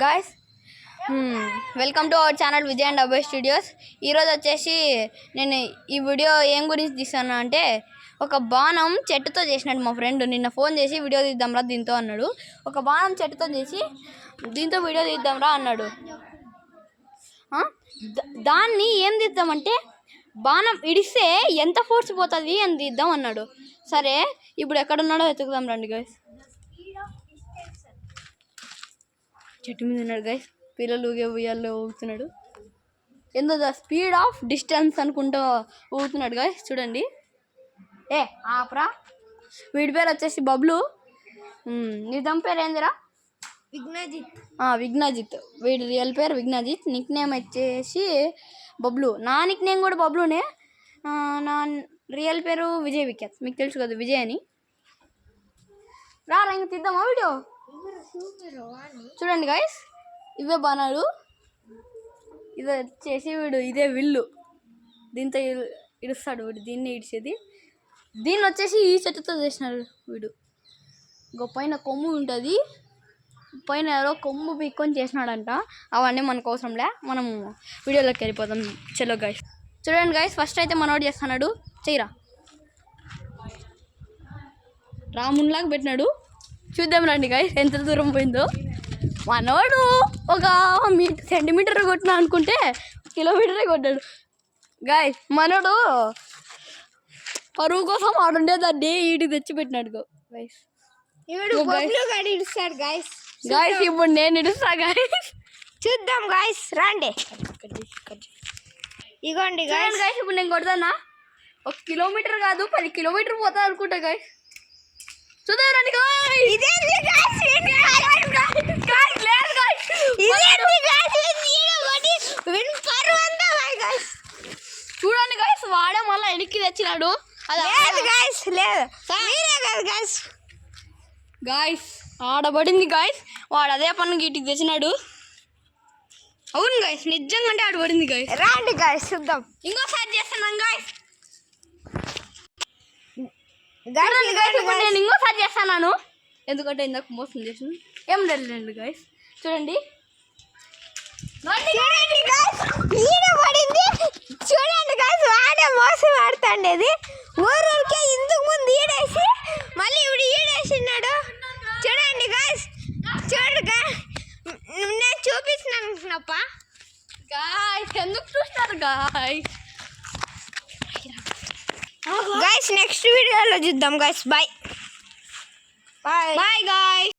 Guys welcome to our channel Vijay and Abhay studios. ఈరోజు వచ్చేసి నేను ఈ వీడియో ఏం గురించి తీసాను అంటే, ఒక బాణం చెట్టుతో చేసినాడు మా ఫ్రెండ్. నిన్న ఫోన్ చేసి వీడియో తీద్దాంరా దీంతో అన్నాడు. ఒక బాణం చెట్టుతో చేసి దీంతో వీడియో తీద్దాంరా అన్నాడు. దాన్ని ఏం తీద్దామంటే, బాణం ఇడిస్తే ఎంత ఫోర్స్ పోతుంది అని తీద్దాం అన్నాడు. సరే ఇప్పుడు ఎక్కడున్నాడో వెతుకుదాం రండి గైస్. చెట్టు మీద ఉన్నాడు గైస్. పిల్లలు ఉయ్యాల్లో ఊగుతున్నాడు. ఏందో ద స్పీడ్ ఆఫ్ డిస్టెన్స్ అనుకుంటూ ఊగుతున్నాడు గైస్. చూడండి. ఆపరా. వీడి పేరు వచ్చేసి బబ్లు. నిజం పేరు ఏందిరా? విఘ్నజిత్. వీడి రియల్ పేరు విఘ్నజిత్. నిక్ నేమ్ వచ్చేసి బబ్లు. నా నిక్ నేమ్ కూడా బబ్లునే. నా రియల్ పేరు విజయ్ విఖ్యాత్. మీకు తెలుసు కదా విజయ్ అని. రా ఇంక తీద్దామా వీడియో? చూడండి గైస్, ఇవే బాణాలు. ఇది వచ్చేసి వీడు ఇదే విల్లు. దీంతో ఇడుస్తాడు వీడు. దీన్ని ఇడిచేది. దీన్ని వచ్చేసి ఈ చెట్టుతో చేసినాడు వీడు. పైన కొమ్ము ఉంటుంది. పైన ఎవరో కొమ్ము పీక్కొని చేసినాడంట. అవన్నీ మనకు అవసరంలే, మనము వీడియోలోకి వెళ్ళిపోతాం. చలో గైస్. చూడండి గైస్, ఫస్ట్ అయితే మనోడు చేస్తున్నాడు. చెయ్యరా. రామునిలాగా పెట్టినాడు. చూద్దాం రండి గైస్ ఎంత దూరం పోయిందో. మనోడు ఒక సెంటీమీటర్ కొట్టినా అనుకుంటే కిలోమీటరే కొట్టాడు గాయస్. మనోడు పరువు కోసం ఆడుండేదాన్ని వీటికి తెచ్చిపెట్టినాడు గైస్. గాయస్ ఇప్పుడు నేను ఇడుస్తా గాయస్. చూద్దాం గాయస్, రండి. ఇగోండి గాయస్. ఇప్పుడు నేను కొడతానా? 1 కిలోమీటర్ కాదు 10 కిలోమీటర్ పోతా అనుకుంటా గాయస్. చూద్దాం రండి చూడండి గాయస్. వాడే మళ్ళీ వెనక్కి తెచ్చినాడు. గాయస్ ఆడబడింది గాయస్. వాడు అదే పన్ను గీటికి తెచ్చినాడు. అవును గాయస్, నిజంగా అంటే ఆడబడింది గాయస్. రండి గాయస్ చూద్దాం. ఇంకోసారి చేస్తున్నాం గాయస్. నేను ఇంకోసారి చేస్తాను, ఎందుకంటే ఇందాక మోసం చేసాను. ఏం లేదు గాయస్. చూడండి చూడండి గాయస్, వాడే మోసం ఆడుతాండేది. ఊరికే ఇందుకు ముందు ఈడేసి మళ్ళీ ఇప్పుడు ఈడేసినాడు. చూడండి గాయస్, చూడగా నేను చూపిస్తున్నాను. గాయస్ ఎందుకు చూస్తారు గాయస్? నెక్స్ట్ వీడియోలో చూద్దాం గాయస్. Bye bye guys.